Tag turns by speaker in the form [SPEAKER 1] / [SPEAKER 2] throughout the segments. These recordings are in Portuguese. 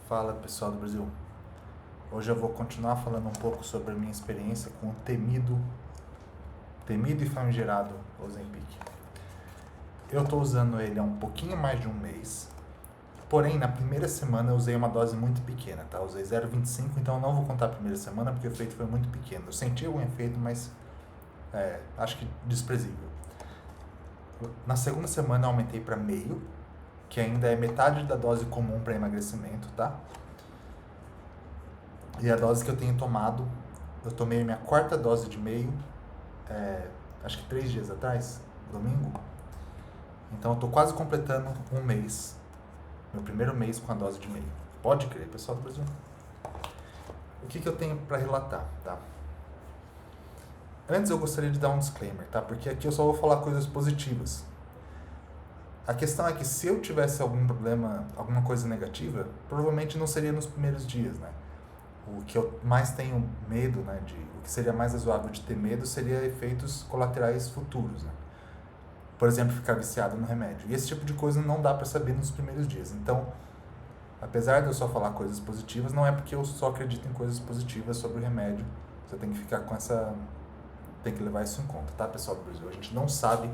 [SPEAKER 1] Fala pessoal do Brasil, hoje eu vou continuar falando um pouco sobre a minha experiência com o temido e famigerado Ozempic. Eu estou usando ele há um pouquinho mais de um mês, porém na primeira semana eu usei uma dose muito pequena, tá? Eu usei 0,25, então eu não vou contar a primeira semana porque o efeito foi muito pequeno. Eu senti algum efeito, mas acho que desprezível. Na segunda semana eu aumentei para meio, que ainda é metade da dose comum para emagrecimento, tá? E a dose que eu tenho tomado, eu tomei a minha quarta dose de meio, acho que 3 dias atrás, domingo. Então eu tô quase completando um mês, meu primeiro mês com a dose de meio. Pode crer, pessoal do Brasil. O que eu tenho para relatar, tá? Antes eu gostaria de dar um disclaimer, tá? Porque aqui eu só vou falar coisas positivas. A questão é que se eu tivesse algum problema, alguma coisa negativa, provavelmente não seria nos primeiros dias, né? O que eu mais tenho medo, né, o que seria mais razoável de ter medo seria efeitos colaterais futuros, né? Por exemplo, ficar viciado no remédio. E esse tipo de coisa não dá para saber nos primeiros dias. Então, apesar de eu só falar coisas positivas, não é porque eu só acredito em coisas positivas sobre o remédio. Você tem que ficar com essa... tem que levar isso em conta, tá, pessoal do Brasil? A gente não sabe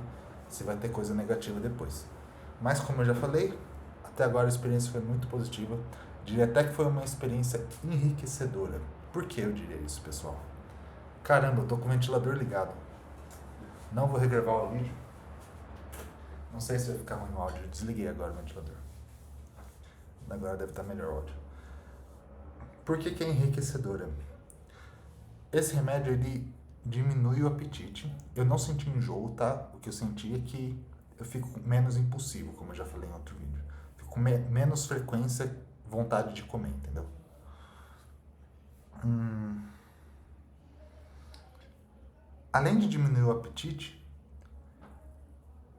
[SPEAKER 1] se vai ter coisa negativa depois. Mas, como eu já falei, até agora a experiência foi muito positiva. Diria até que foi uma experiência enriquecedora. Por que eu diria isso, pessoal? Caramba, eu tô com o ventilador ligado. Não vou regravar o vídeo. Não sei se vai ficar ruim o áudio. Eu desliguei agora o ventilador. Agora deve estar melhor o áudio. Por que é enriquecedora? Esse remédio, ele diminui o apetite. Eu não senti enjoo, tá? O que eu senti é que eu fico menos impulsivo, como eu já falei em outro vídeo. Fico com menos frequência, vontade de comer, entendeu? Além de diminuir o apetite,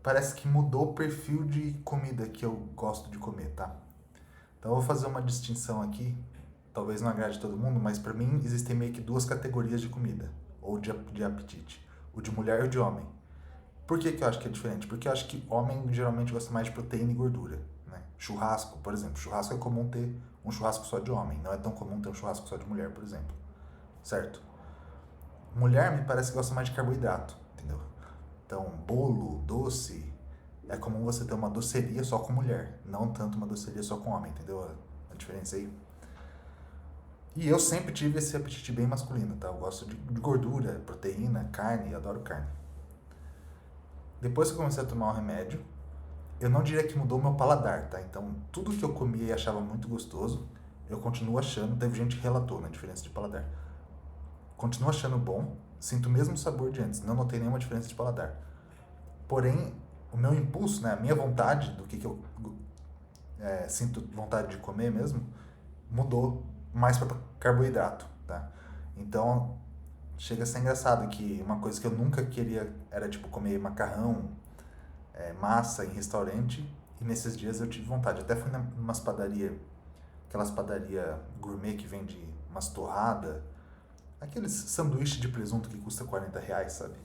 [SPEAKER 1] parece que mudou o perfil de comida que eu gosto de comer, tá? Então eu vou fazer uma distinção aqui, talvez não agrade todo mundo, mas pra mim existem meio que duas categorias de comida, ou de apetite. O de mulher e o de homem. Por que eu acho que é diferente? Porque eu acho que homem geralmente gosta mais de proteína e gordura, né? Churrasco, por exemplo. Churrasco é comum ter um churrasco só de homem, não é tão comum ter um churrasco só de mulher, por exemplo. Certo? Mulher me parece que gosta mais de carboidrato, entendeu? Então, bolo, doce, é comum você ter uma doceria só com mulher, não tanto uma doceria só com homem, entendeu a diferença aí? E eu sempre tive esse apetite bem masculino, tá? Eu gosto de gordura, proteína, carne, adoro carne. Depois que eu comecei a tomar o remédio, eu não diria que mudou o meu paladar, tá? Então, tudo que eu comia e achava muito gostoso, eu continuo achando, teve gente que relatou na diferença de paladar. Continuo achando bom, sinto o mesmo sabor de antes, não notei nenhuma diferença de paladar. Porém, o meu impulso, né, a minha vontade do que eu sinto vontade de comer mesmo, mudou mais para carboidrato, tá? Então, chega a ser engraçado que uma coisa que eu nunca queria era tipo comer macarrão, massa em restaurante, e nesses dias eu tive vontade. Até fui numas padarias, aquelas padarias gourmet que vende umas torradas, aqueles sanduíches de presunto que custa R$ 40, sabe?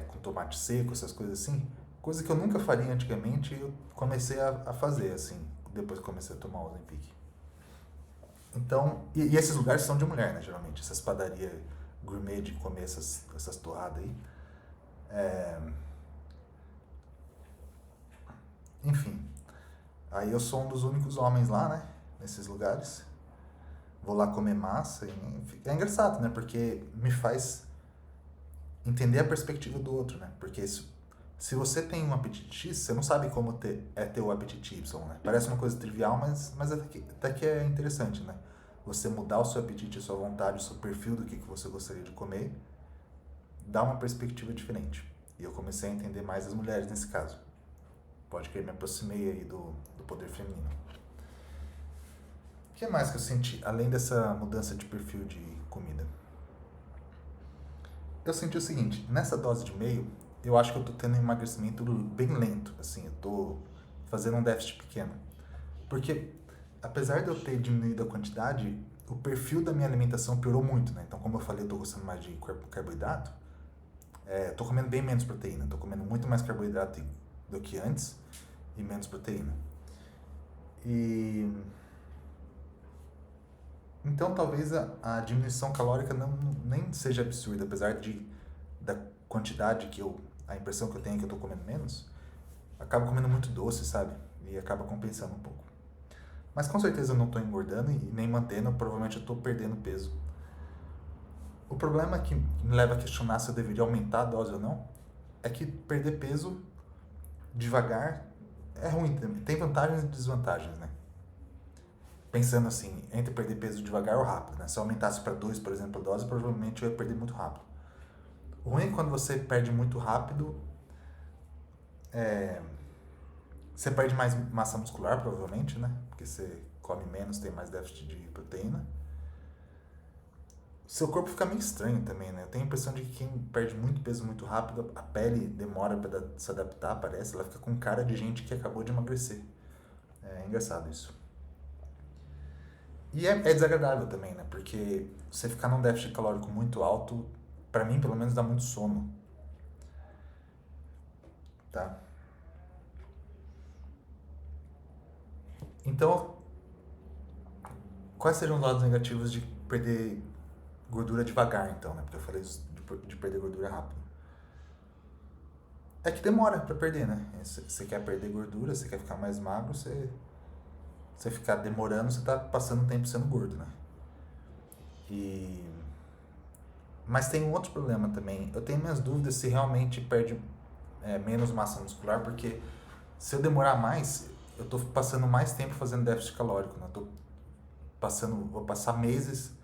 [SPEAKER 1] Com tomate seco, essas coisas assim. Coisa que eu nunca faria antigamente, eu comecei a fazer, assim, depois que comecei a tomar o Ozempic. Então, e esses lugares são de mulher, né, geralmente, essas padarias gourmet de comer essas torradas aí. Enfim, aí eu sou um dos únicos homens lá, né, nesses lugares. Vou lá comer massa e é engraçado, né, porque me faz entender a perspectiva do outro, né, porque se você tem um apetite X, você não sabe como ter o apetite Y, né? Parece uma coisa trivial, mas até que é interessante, né? Você mudar o seu apetite, a sua vontade, o seu perfil do que você gostaria de comer, dá uma perspectiva diferente. E eu comecei a entender mais as mulheres nesse caso. Pode que eu me aproximei aí do poder feminino. O que mais que eu senti, além dessa mudança de perfil de comida? Eu senti o seguinte, nessa dose de meio, eu acho que eu tô tendo um emagrecimento bem lento, assim, eu tô fazendo um déficit pequeno. Porque, apesar de eu ter diminuído a quantidade, o perfil da minha alimentação piorou muito, né? Então, como eu falei, eu tô gostando mais de carboidrato, tô comendo bem menos proteína, tô comendo muito mais carboidrato do que antes e menos proteína. E Então talvez a diminuição calórica nem seja absurda, apesar da quantidade a impressão que eu tenho é que eu tô comendo menos, acabo comendo muito doce, sabe? E acaba compensando um pouco. Mas com certeza eu não tô engordando e nem mantendo, provavelmente eu tô perdendo peso. O problema que me leva a questionar se eu deveria aumentar a dose ou não é que perder peso devagar é ruim, tem vantagens e desvantagens, né? Pensando assim, entre perder peso devagar ou rápido, né? Se eu aumentasse para 2, por exemplo, a dose, provavelmente eu ia perder muito rápido. O ruim é quando você perde muito rápido, você perde mais massa muscular, provavelmente, né? Porque você come menos, tem mais déficit de proteína. Seu corpo fica meio estranho também, né? Eu tenho a impressão de que quem perde muito peso muito rápido, a pele demora para se adaptar, parece. Ela fica com cara de gente que acabou de emagrecer. É engraçado isso. E é desagradável também, né? Porque você ficar num déficit calórico muito alto, pra mim, pelo menos, dá muito sono. Tá? Então, quais seriam os lados negativos de perder gordura devagar, então, né? Porque eu falei de perder gordura rápido. É que demora pra perder, né? Você quer perder gordura, você quer ficar mais magro, você ficar demorando, você tá passando tempo sendo gordo, né? E... Mas tem um outro problema também. Eu tenho minhas dúvidas se realmente perde menos massa muscular, porque se eu demorar mais, eu tô passando mais tempo fazendo déficit calórico, né? Vou passar meses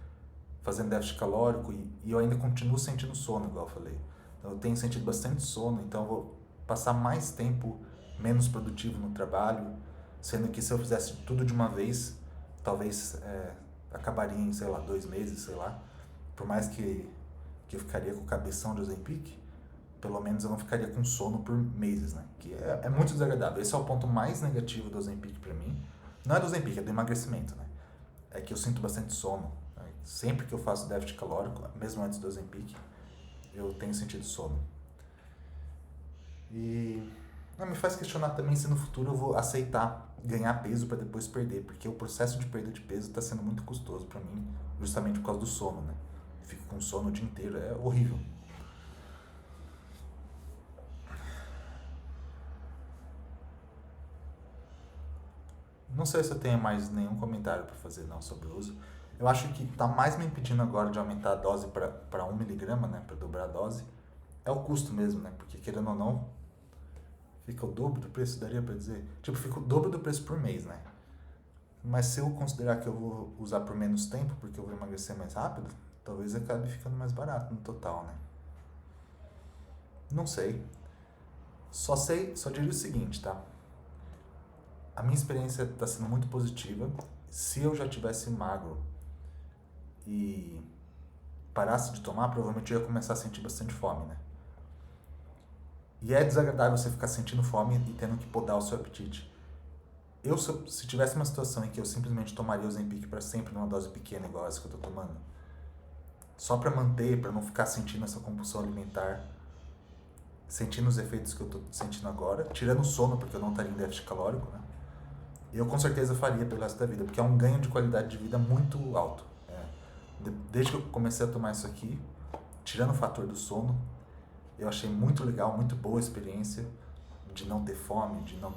[SPEAKER 1] fazendo déficit calórico e eu ainda continuo sentindo sono, igual eu falei. Então eu tenho sentido bastante sono, então eu vou passar mais tempo menos produtivo no trabalho, sendo que se eu fizesse tudo de uma vez, talvez acabaria em, sei lá, 2 meses, sei lá. Por mais que eu ficaria com o cabeção de Ozempic, pelo menos eu não ficaria com sono por meses, né? Que é muito desagradável. Esse é o ponto mais negativo do Ozempic pra mim. Não é do Ozempic, é do emagrecimento, né? É que eu sinto bastante sono. Né? Sempre que eu faço déficit calórico, mesmo antes do Ozempic, eu tenho sentido sono. E me faz questionar também se no futuro eu vou aceitar ganhar peso para depois perder, porque o processo de perda de peso está sendo muito custoso para mim, justamente por causa do sono, né? Fico com sono o dia inteiro, é horrível. Não sei se eu tenho mais nenhum comentário para fazer não sobre o uso. Eu acho que tá mais me impedindo agora de aumentar a dose para 1 miligrama, né, para dobrar a dose. É o custo mesmo, né? Porque querendo ou não, fica o dobro do preço, daria para dizer. Tipo, fica o dobro do preço por mês, né? Mas se eu considerar que eu vou usar por menos tempo, porque eu vou emagrecer mais rápido, talvez acabe ficando mais barato no total, né? Não sei. Só diria o seguinte, tá? A minha experiência está sendo muito positiva. Se eu já tivesse magro e parasse de tomar, provavelmente eu ia começar a sentir bastante fome, né? E é desagradável você ficar sentindo fome e tendo que podar o seu apetite. Se tivesse uma situação em que eu simplesmente tomaria o Ozempic para sempre numa dose pequena, igual essa que eu tô tomando, só para manter, para não ficar sentindo essa compulsão alimentar, sentindo os efeitos que eu tô sentindo agora, tirando o sono, porque eu não estaria em déficit calórico, né? Eu com certeza faria pelo resto da vida, porque é um ganho de qualidade de vida muito alto. Desde que eu comecei a tomar isso aqui, tirando o fator do sono, eu achei muito legal, muito boa a experiência de não ter fome, de não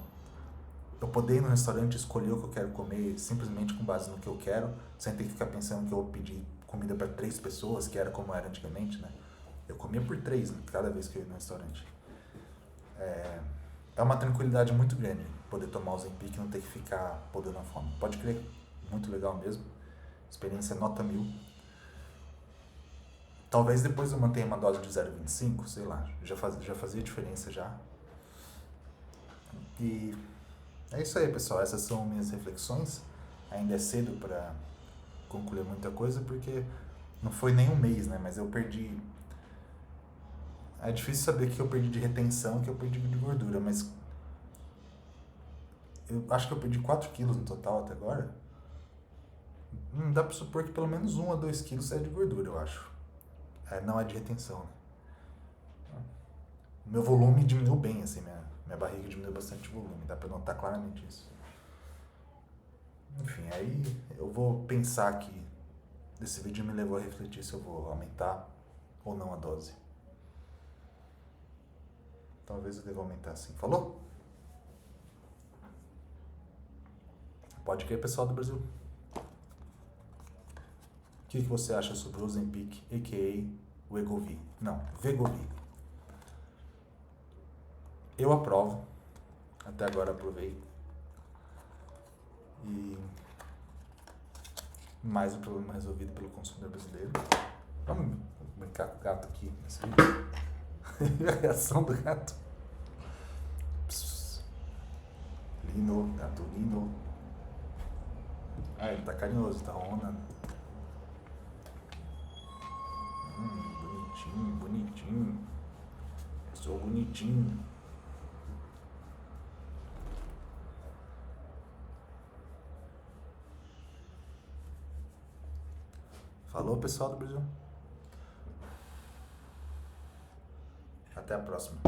[SPEAKER 1] eu poder ir no restaurante e escolher o que eu quero comer simplesmente com base no que eu quero, sem ter que ficar pensando que eu vou pedir comida para 3 pessoas, que era como era antigamente, né? Eu comia por 3, né, cada vez que eu ia no restaurante. É uma tranquilidade muito grande poder tomar o Ozempic e não ter que ficar podendo a fome. Pode crer, muito legal mesmo. Experiência nota 1000. Talvez depois eu mantenha uma dose de 0,25, sei lá, já fazia diferença já. E é isso aí, pessoal. Essas são minhas reflexões. Ainda é cedo para concluir muita coisa, porque não foi nem um mês, né? Mas eu perdi. É difícil saber o que eu perdi de retenção e o que eu perdi de gordura, mas eu acho que eu perdi 4 quilos no total até agora. Dá pra supor que pelo menos 1 a 2 quilos é de gordura, eu acho. Não é de retenção, né? O meu volume diminuiu bem, assim, minha barriga diminuiu bastante volume, dá pra notar claramente isso. Enfim, aí eu vou pensar aqui desse vídeo me levou a refletir se eu vou aumentar ou não a dose. Talvez eu deva aumentar sim. Falou? Pode crer, pessoal do Brasil. O que você acha sobre o Ozempic, a.k.a. Wegovy? Não, Wegovy. Eu aprovo. Até agora aprovei. E mais um problema resolvido pelo consumidor brasileiro. Vamos brincar com o gato aqui nesse vídeo. A reação do gato. Psss. Lino, gato Lino. Ah, ele tá carinhoso, tá ronando. Bonitinho, bonitinho. Eu sou bonitinho. Falou, pessoal do Brasil. Até a próxima.